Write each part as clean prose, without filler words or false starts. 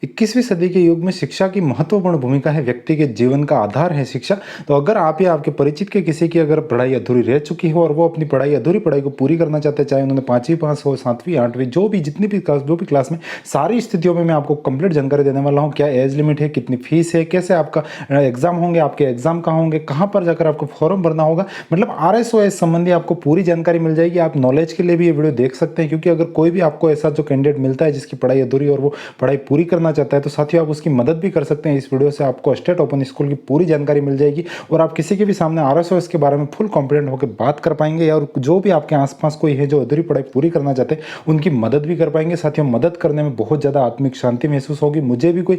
21वीं सदी के युग में शिक्षा की महत्वपूर्ण भूमिका है। व्यक्ति के जीवन का आधार है शिक्षा। तो अगर आप या आपके परिचित के किसी की अगर पढ़ाई अधूरी रह चुकी हो और वो अपनी अधूरी पढ़ाई को पूरी करना चाहते हैं, चाहे उन्होंने 5वीं पास हो, 7वीं 8वीं जो भी जितनी भी क्लास जो भी क्लास में, सारी स्थितियों में मैं आपको कंप्लीट जानकारी देने वाला हूँ। क्या एज लिमिट है, कितनी फीस है, कैसे आपका एग्जाम होंगे, आपके एग्जाम कहाँ होंगे, कहाँ पर जाकर आपको फॉर्म भरना होगा, मतलब RSOS संबंधी आपको पूरी जानकारी मिल जाएगी। आप नॉलेज के लिए भी ये वीडियो देख सकते हैं, क्योंकि अगर कोई भी आपको ऐसा जो कैंडिडेट मिलता है जिसकी पढ़ाई अधूरी और वो पढ़ाई पूरी करना चाहता है, तो साथियों आप उसकी मदद भी कर सकते हैं। इस वीडियो से आपको स्टेट ओपन स्कूल की पूरी जानकारी मिल जाएगी और आप किसी के भी सामने RSOS के बारे में फुल कॉन्फिडेंट होकर बात कर पाएंगे, और जो भी आपके आसपास कोई है जो अधूरी पढ़ाई पूरी करना चाहते हैं उनकी मदद भी कर पाएंगे। साथियों, मदद करने में बहुत ज़्यादा आत्मिक शांति महसूस होगी। मुझे भी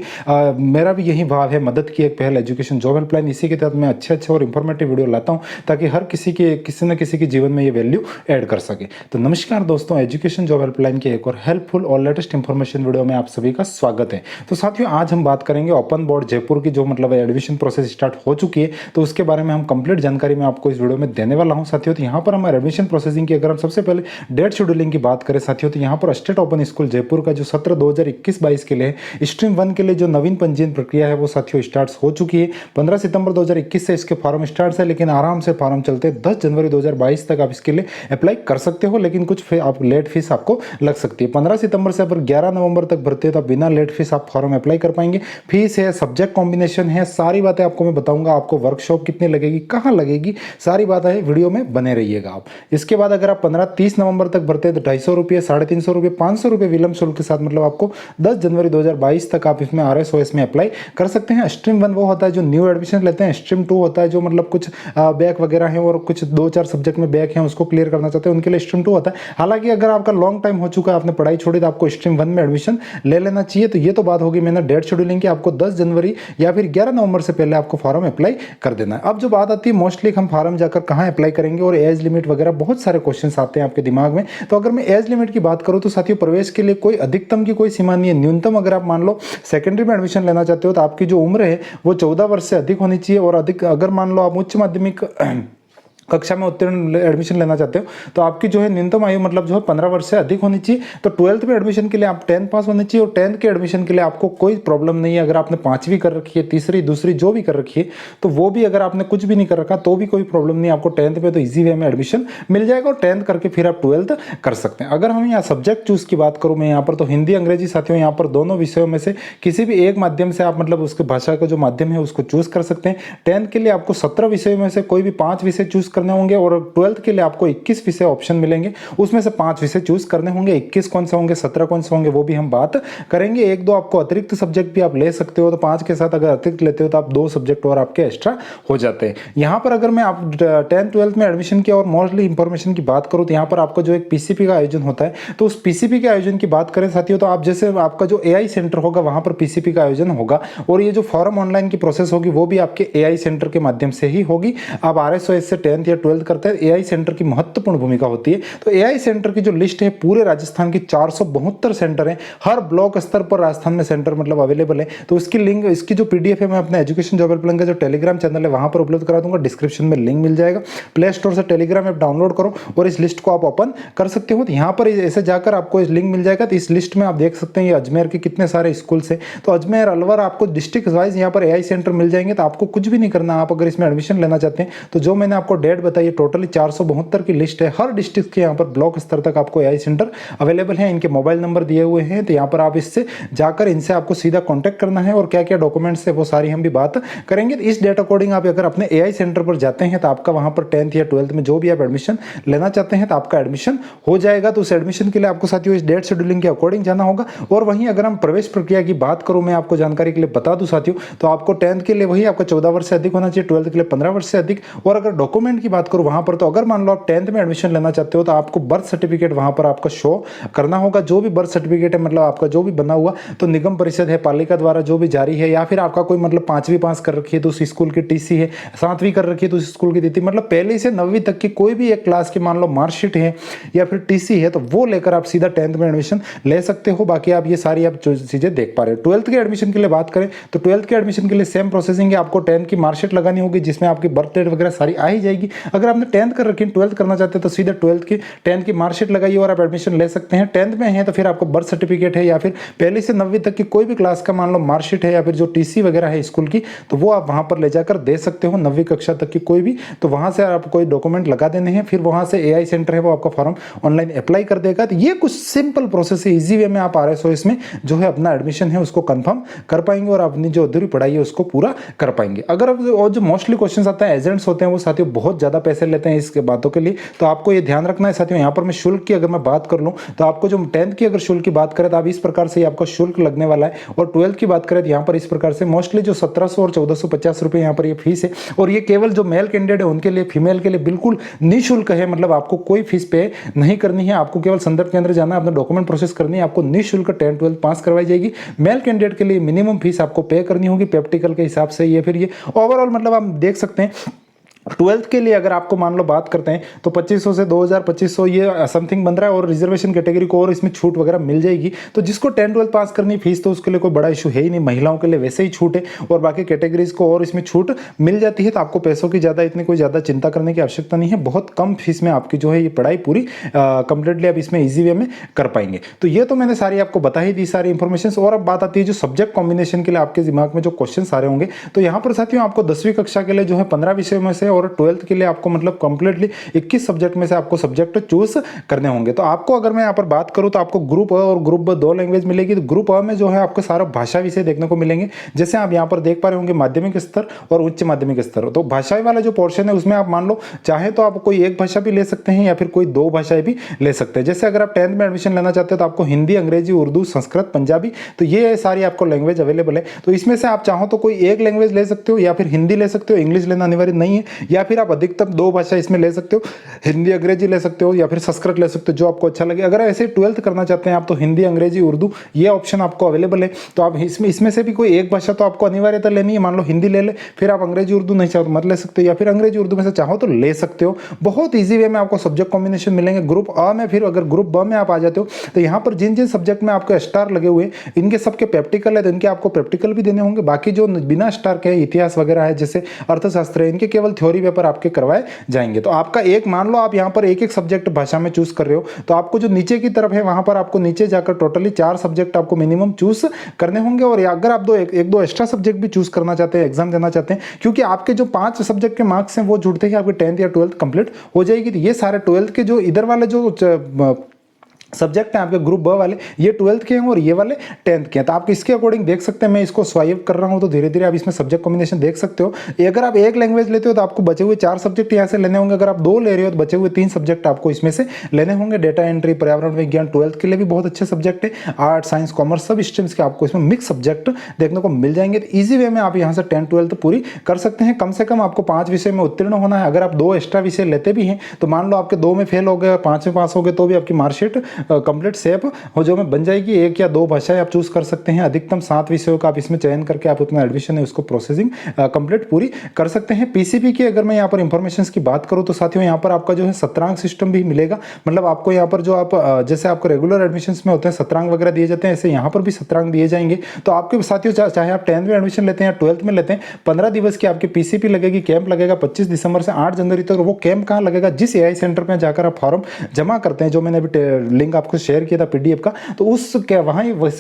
मेरा भी यही भाव है, मदद की एक पहल एजुकेशन जॉब हेल्पलाइन। इसी के तहत मैं अच्छे और इंफॉर्मेटिव वीडियो लाता हूँ ताकि हर किसी न किसी के जीवन में ये वैल्यू ऐड कर सके। तो नमस्कार दोस्तों, एजुकेशन जॉब हेल्पलाइन के एक और हेल्पफुल और लेटेस्ट इंफॉर्मेशन वीडियो में आप सभी का स्वागत है। तो साथियों, आज हम बात करेंगे ओपन बोर्ड जयपुर की जो एडमिशन प्रोसेस स्टार्ट हो चुकी है, तो उसके बारे में हम कंप्लीट जानकारी मैं आपको इस वीडियो में देने वाला हूं। साथियों, तो यहाँ पर हमारे एडमिशन प्रोसेसिंग की अगर हम सबसे पहले डेट शेड्यूलिंग की बात करें साथियों, तो यहाँ पर स्टेट ओपन स्कूल जयपुर का जो सत्र 2021-22 के लिए स्ट्रीम 1 के लिए जो नवीन पंजीयन प्रक्रिया है वो साथियों स्टार्ट हो चुकी है। 15 सितंबर 2021 से इसके फॉर्म स्टार्ट है, लेकिन आराम से फॉर्म चलते हैं 10 जनवरी 2022 तक आप इसके लिए अप्लाई कर सकते हो, लेकिन कुछ आप लेट फीस आपको लग सकती है। 15 सितंबर से अगर 11 नवंबर तक भरते हैं तो बिना लेट फीस आप फॉर्म अप्लाई कर पाएंगे। फीस है, सब्जेक्ट कॉम्बिनेशन है, सारी बातें आपको मैं बताऊंगा। आपको वर्कशॉप कितनी लगेगी, कहाँ लगेगी, सारी बातें वीडियो में बने रहिएगा आप। इसके बाद अगर आप 15-30 नवंबर तक भरते हैं तो 250 रुपये, 350 रुपये, 500 रुपये विलम्ब शुल्क के साथ, मतलब आपको 10 जनवरी 2022 तक आप इसमें RSOS में अप्लाई कर सकते हैं। स्ट्रीम 1 वो होता है जो न्यू एडमिशन लेते हैं। स्ट्रीम 2 होता है जो मतलब कुछ बैक वगैरह है और कुछ 2-4 सब्जेक्ट में बैक है, उसको क्लियर करना चाहते हैं, उनके लिए स्ट्रीम 2 होता है। हालांकि अगर आपका लॉन्ग टाइम हो चुका है, आपने पढ़ाई छोड़ी, तो आपको स्ट्रीम 1 में एडमिशन ले लेना चाहिए। तो ये तो बात होगी मैंने डेट शेड्यूलिंग की, आपको 10 जनवरी या फिर 11 नवंबर से पहले आपको फॉर्म अप्लाई कर देना है। अब जो बात आती है मोस्टली हम फॉर्म जाकर कहाँ अप्लाई करेंगे और एज लिमिट वगैरह बहुत सारे क्वेश्चंस आते हैं आपके दिमाग में। तो अगर मैं एज लिमिट की बात करूँ तो साथियों, प्रवेश के लिए कोई अधिकतम की कोई सीमा नहीं है। न्यूनतम अगर आप मान लो सेकेंडरी में एडमिशन लेना चाहते हो तो आपकी जो उम्र है वो 14 वर्ष से अधिक होनी चाहिए, और अधिक अगर मान लो आप उच्च माध्यमिक कक्षा में उत्तीर्ण एडमिशन लेना चाहते हो तो आपकी जो है न्यूनतम आयु मतलब जो है 15 वर्ष से अधिक होनी चाहिए। तो 12th में एडमिशन के लिए आप 10th पास होनी चाहिए, और 10th के एडमिशन के लिए आपको कोई प्रॉब्लम नहीं है। अगर आपने 5वीं कर रखी है, तीसरी दूसरी जो भी कर रखी है, तो वो भी अगर आपने कुछ भी नहीं कर रखा तो भी कोई प्रॉब्लम नहीं है। आपको 10th में तो ईजी वे में एडमिशन मिल जाएगा, और 10th करके फिर आप 12th कर सकते हैं। अगर हम यहाँ सब्जेक्ट चूज की बात करूँ मैं यहाँ पर, तो हिंदी अंग्रेजी साथियों यहाँ पर दोनों विषयों में से किसी भी एक माध्यम से आप मतलब उसके भाषा का जो माध्यम है उसको चूज कर सकते हैं। 10th के लिए आपको 17 विषयों में से कोई भी 5 विषय चूज करने होंगे, और 12th के लिए आपको 21 विषय ऑप्शन मिलेंगे, उसमें से 5 विषय चूज करने होंगे। 21 कौन से होंगे, 17 कौन से होंगे, वो भी हम बात करेंगे। 1-2 आपको अतिरिक्त सब्जेक्ट भी आप ले सकते हो, तो 5 के साथ अगर अतिरिक्त लेते हो तो आप 2 सब्जेक्ट और आपके एक्स्ट्रा हो जाते हैं। यहाँ पर अगर मैं आप 10th-12th में एडमिशन की और मोस्टली इंफॉर्मेशन की बात करूँ तो यहाँ पर आपका जो एक PCP का आयोजन होता है, तो उस PCP के आयोजन की बात करें साथियों, तो आप जैसे आपका जो AI सेंटर होगा वहां पर PCP का आयोजन होगा, और ये जो फॉर्म ऑनलाइन की प्रोसेस होगी वो भी आपके AI सेंटर के माध्यम से ही होगी। आप RSOS से 10th या 12th करते हैं, AI सेंटर की महत्वपूर्ण भूमिका होती है। तो AI सेंटर की जो लिस्ट है पूरे राजस्थान की 472 सेंटर है, हर ब्लॉक स्तर पर राजस्थान में सेंटर मतलब अवेलेबल है। तो उसकी लिंक, इसकी जो PDF है मैं अपने एजुकेशन जॉब हेल्पलाइन का जो टेलीग्राम चैनल है वहां पर उपलब्ध करा दूंगा, डिस्क्रिप्शन में लिंक मिल जाएगा। प्ले स्टोर से टेलीग्राम ऐप डाउनलोड करो और इस लिस्ट को आप ओपन कर सकते हो। तो यहाँ पर ऐसे जाकर आपको इस लिंक मिल जाएगा। तो इस लिस्ट में आप देख सकते हैं ये अजमेर के कितने सारे स्कूल से, तो अजमेर अलवर आपको डिस्ट्रिक्ट वाइज यहाँ पर AI सेंटर मिल जाएंगे। तो आपको कुछ भी नहीं करना, आप अगर इसमें एडमिशन लेना चाहते हैं तो जो मैंने आपको डेट बताई है टोटली 472 की लिस्ट है। हर डिस्ट्रिक्ट के यहाँ पर ब्लॉक स्तर तक आपको AI सेंटर अवेलेबल है। इनके मोबाइल नंबर दिए हुए हैं, तो यहाँ पर आप इससे जाकर इनसे आपको सीधा कांटेक्ट करना है, और क्या क्या डॉक्यूमेंट्स है वो सारी हम भी बात करेंगे। तो इस डेट अकॉर्डिंग आप अगर अपने AI सेंटर पर जाते हैं तो आपका वहां पर 10th या 12th में जो भी आप एडमिशन लेना चाहते हैं तो आपका एडमिशन हो जाएगा। तो उस एडमिशन के लिए आपको साथियों इस डेट शेड्यूलिंग के अकॉर्डिंग जाना होगा। और वहीं अगर हम प्रवेश प्रक्रिया की बात करूं, मैं आपको जानकारी के लिए बता दूं साथियों, तो आपको 10th के लिए वही आपका 14 वर्ष से अधिक होना चाहिए, 12th के लिए 15 वर्ष से अधिक। और अगर डॉक्यूमेंट की बात करूं वहां पर, तो अगर मान लो आप 10th में एडमिशन लेना चाहते हो तो आपको बर्थ सर्टिफिकेट वहां पर आपका शो करना होगा। जो भी बर्थ सर्टिफिकेट है मतलब आपका जो भी बना हुआ, तो निगम परिषद है, पालिका द्वारा जो भी जारी है, या फिर आपका कोई मतलब 5वीं पास कर रखी है तो उस स्कूल की TC है, 7वीं कर रखी है तो उस स्कूल की TC, मतलब पहली से 9वीं तक की कोई भी एक क्लास की मान लो मार्कशीट है या फिर TC है, तो वो लेकर आप सीधा 10th में एडमिशन ले सकते हो। बाकी आप ये सारी आप चीजें देख पा रहे हो। 12th के एडमिशन के लिए बात करें तो 12th के एडमिशन के लिए सेम प्रोसेसिंग है। आपको 10th की मार्कशीट लगानी होगी जिसमें आपकी बर्थ डेट वगैरह सारी आ ही जाएगी, अगर आपने 10th कर रखी, 12th करना चाहते हैं तो सीधे 10th की मार्कशीट लगाइए और आप एडमिशन ले सकते हैं। 10th में है तो फिर आपको बर्थ सर्टिफिकेट है या फिर पहली से 9वीं तक की कोई भी क्लास का मान लो मार्कशीट है या फिर जो टीसी वगैरह है स्कूल की, तो वो आप वहां पर ले जाकर दे सकते हो। 9वीं कक्षा तक की कोई भी, तो वहां से आप कोई डॉक्यूमेंट लगा देने हैं, फिर वहां से एआई सेंटर है वो आपका फॉर्म ऑनलाइन अप्लाई कर देगा। तो ये कुछ सिंपल प्रोसेस है, इजी वे में आप RSOS में जो है अपना एडमिशन है उसको कंफर्म कर पाएंगे और अपनी जो अधूरी पढ़ाई है उसको पूरा कर पाएंगे। अगर और जो मोस्टली क्वेश्चन आता है एजेंट्स होते हैं वो साथियों बहुत ज्यादा पैसे लेते हैं इस बातों के लिए, तो आपको ये ध्यान रखना है साथियों। यहाँ पर मैं शुल्क की अगर मैं बात कर लूँ तो आपको जो 10th की अगर शुल्क की बात करें तो आप इस प्रकार से आपका शुल्क लगने वाला है, और 12th की बात करें तो यहाँ पर इस प्रकार से मोस्टली जो 1700 और 1450 रुपए यहाँ पर ये फीस है। और ये केवल जो मेल कैंडिडेट है उनके लिए, फीमेल के लिए बिल्कुल निःशुल्क है, मतलब आपको कोई फीस पे नहीं करनी है। आपको केवल संदर्भ केंद्र जाना है, अपना डॉक्यूमेंट प्रोसेस करनी है, आपको निःशुल्क 10th 12th पास करवाई जाएगी। मेल कैंडिडेट के लिए मिनिमम फीस आपको पे करनी होगी प्रैक्टिकल के हिसाब से। ये फिर ये ओवरऑल मतलब आप देख सकते हैं 12th के लिए अगर आपको मान लो बात करते हैं तो 2500 से 2500 ये समथिंग बन रहा है, और रिजर्वेशन कैटेगरी को और इसमें छूट वगैरह मिल जाएगी। तो जिसको 10th 12th पास करनी फीस तो उसके लिए कोई बड़ा इशू है ही नहीं, महिलाओं के लिए वैसे ही छूट है और बाकी कैटेगरीज को और इसमें छूट मिल जाती है। तो आपको पैसों की इतनी कोई ज़्यादा चिंता करने की आवश्यकता नहीं है, बहुत कम फीस में आपकी जो है ये पढ़ाई पूरी कंप्लीटली आप इसमें ईजी वे में कर पाएंगे। तो ये तो मैंने सारी आपको बता ही दी सारी इंफॉर्मेशन। और अब बात आती है जो सब्जेक्ट कॉम्बिनेशन के लिए आपके दिमाग में जो क्वेश्चन सारे होंगे, तो यहाँ पर साथियों आपको 10वीं कक्षा के लिए जो है 15 विषयों में से और 12th के लिए आपको मतलब कंप्लीटली 21 सब्जेक्ट में से आपको सब्जेक्ट चूज करने होंगे। तो आपको अगर मैं यहाँ पर बात करूँ तो आपको ग्रुप अ और ग्रुप ब 2 लैंग्वेज मिलेगी। तो ग्रुप अ में जो है आपको सारा भाषा विषय देखने को मिलेंगे, जैसे आप यहाँ पर देख पा रहे होंगे माध्यमिक स्तर और उच्च माध्यमिक स्तर। तो भाषाई वाला जो पोर्शन है उसमें आप मान लो चाहे तो आप कोई एक भाषा भी ले सकते हैं या फिर कोई 2 भाषाएं भी ले सकते हैं। जैसे अगर आप 10th में एडमिशन लेना चाहते हैं तो आपको हिंदी, अंग्रेजी, उर्दू, संस्कृत, पंजाबी, तो ये सारी आपको लैंग्वेज अवेलेबल है। तो इसमें से आप चाहो तो कोई एक लैंग्वेज ले सकते हो या फिर हिंदी ले सकते हो, इंग्लिश लेना अनिवार्य नहीं है, या फिर आप अधिकतम 2 भाषा इसमें ले सकते हो, हिंदी अंग्रेजी ले सकते हो या फिर संस्कृत ले सकते हो, जो आपको अच्छा लगे। अगर ऐसे 12th करना चाहते हैं आप तो हिंदी, अंग्रेजी, उर्दू ये ऑप्शन आपको अवेलेबल है। तो आप इसमें से भी कोई एक भाषा तो आपको अनिवार्यता लेनी है। मान लो हिंदी ले ले, फिर आप अंग्रेजी उर्दू नहीं चाहो तो मत ले सकते, या फिर अंग्रेजी उर्दू में से चाहो तो ले सकते हो। बहुत ईजी वे में आपको सब्जेक्ट कॉम्बिनेशन मिलेंगे। ग्रुप अ में फिर अगर ग्रुप ब में आप आ जाते हो तो यहाँ पर जिन जिन सब्जेक्ट में आपको स्टार लगे हुए इनके सबके प्रैक्टिकल है, तो इनके आपको प्रैक्टिकल भी देने होंगे। बाकी जो बिना स्टार के इतिहास वगैरह है जैसे अर्थशास्त्र है, इनके केवल थ्योरी पेपर आपके करवाए जाएंगे। तो आपका एक मान लो आप यहाँ पर एक एक सब्जेक्ट भाषा में चूज कर रहे हो तो आपको जो नीचे की तरफ है वहां पर आपको नीचे जाकर टोटली 4 सब्जेक्ट आपको मिनिमम चूज करने होंगे। और अगर आप एक दो एक्स्ट्रा सब्जेक्ट भी चूज करना चाहते हैं, एग्जाम देना चाहते हैं, क्योंकि आपके जो 5 सब्जेक्ट के मार्क्स हैं वो जुड़ते ही आपके 10th या 12th कंप्लीट हो जाएगी। तो ये सारे 12th के जो इधर वाले जो सब्जेक्ट हैं आपके ग्रुप ब वाले, ये 12th के हैं और ये वाले 10th के हैं। तो आप इसके अकॉर्डिंग देख सकते हैं, मैं इसको स्वाइप कर रहा हूं तो धीरे धीरे आप इसमें सब्जेक्ट कॉम्बिनेशन देख सकते हो। अगर आप एक लैंग्वेज लेते हो तो आपको बचे हुए 4 सब्जेक्ट यहाँ से लेने होंगे। अगर आप 2 ले रहे हो तो बचे हुए 3 सब्जेक्ट आपको इसमें से लेने होंगे। डेटा एंट्री, पर्यावरण विज्ञान 12th के लिए भी बहुत अच्छे सब्जेक्ट है। आर्ट, साइंस, कॉमर्स सब स्ट्रीम्स के आपको इसमें मिक्स सब्जेक्ट देखने को मिल जाएंगे। तो ईजी वे में आप यहाँ से 10th 12th पूरी कर सकते हैं। कम से कम आपको 5 विषय में उत्तीर्ण होना है। अगर आप 2 एक्स्ट्रा विषय लेते भी हैं तो मान लो आपके 2 में फेल हो गए, 5 में पास हो गए, तो भी आपकी मार्कशीट कंप्लीट सेफ हो जो में बन जाएगी। 1 या 2 भाषाएं आप चूज कर सकते हैं। अधिकतम 7 विषयों का आप इसमें चयन करके आप अपना एडमिशन है उसको प्रोसेसिंग कंप्लीट पूरी कर सकते हैं। पीसीपी की अगर मैं यहाँ पर इंफॉर्मेशन की बात करूँ तो साथियों यहाँ पर आपका जो है सत्रांक सिस्टम भी मिलेगा। मतलब आपको यहाँ पर जो आप जैसे आपको रेगुलर एडमिशन में होते हैं सत्रांक वगैरह दिए जाते हैं, ऐसे यहाँ पर भी सत्रांक दिए जाएंगे। तो आपके साथियों चाहे आप 10th में एडमिशन लेते हैं या 12th में लेते हैं, 15 दिवस की आपकी पीसीपी लगेगी। कैंप लगेगा 25 दिसंबर से 8 जनवरी तक। वो कैंप कहाँ लगेगा? जिस एआई सेंटर पर जाकर आप फॉर्म जमा करते हैं, जो मैंने अभी लिंक आपको शेयर किया था पीडीएफ का, तो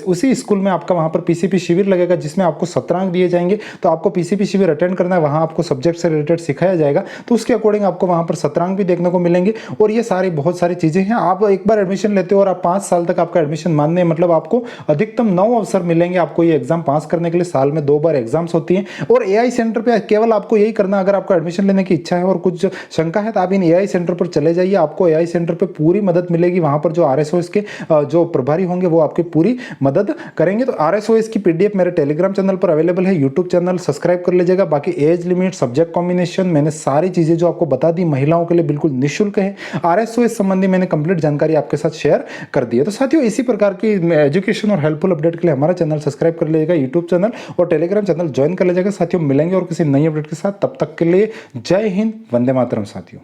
उसी स्कूल में आपका वहां पर पीसीपी शिविर लगेगा जिसमें आपको सत्रांक दिए जाएंगे। तो आपको पीसीपी शिविर अटेंड करना है, वहां आपको सब्जेक्ट से रिलेटेड सिखाया जाएगा। तो उसके अकॉर्डिंग आपको वहां पर सत्रांक भी देखने को मिलेंगे। और ये सारी बहुत सारी चीजें हैं। आप एक बार एडमिशन लेते हो और आप 5 साल तक आपका एडमिशन मानने, मतलब आपको अधिकतम 9 अवसर मिलेंगे आपको ये एग्जाम पास करने के लिए। साल में 2 बार एग्जाम्स होती हैं। और एआई सेंटर पे केवल आपको यही करना, अगर आपको एडमिशन लेने की इच्छा है और कुछ शंका है तो आप इन एआई सेंटर पर चले जाइए। आपको एआई सेंटर पर पूरी मदद मिलेगी। वहां पर जो RSOS के जो प्रभारी होंगे वो आपकी पूरी मदद करेंगे। तो RSOS की पीडीएफ मेरे टेलीग्राम चैनल पर अवेलेबल है। यूट्यूब चैनल सब्सक्राइब कर लीजिएगा। बाकी एज लिमिट, सब्जेक्ट कॉम्बिनेशन, मैंने सारी चीजें जो आपको बता दी, महिलाओं के लिए बिल्कुल निःशुल्क है। RSOS संबंधी मैंने कंप्लीट जानकारी आपके साथ शेयर कर दी है। तो साथियों इसी प्रकार की एजुकेशन और हेल्पफुल अपडेट के लिए हमारा चैनल सब्सक्राइब कर लीजिएगा, यूट्यूब चैनल और टेलीग्राम चैनल ज्वाइन कर लीजिएगा। साथियों मिलेंगे और किसी नई अपडेट के साथ, तब तक के लिए जय हिंद, वंदे मातरम साथियों।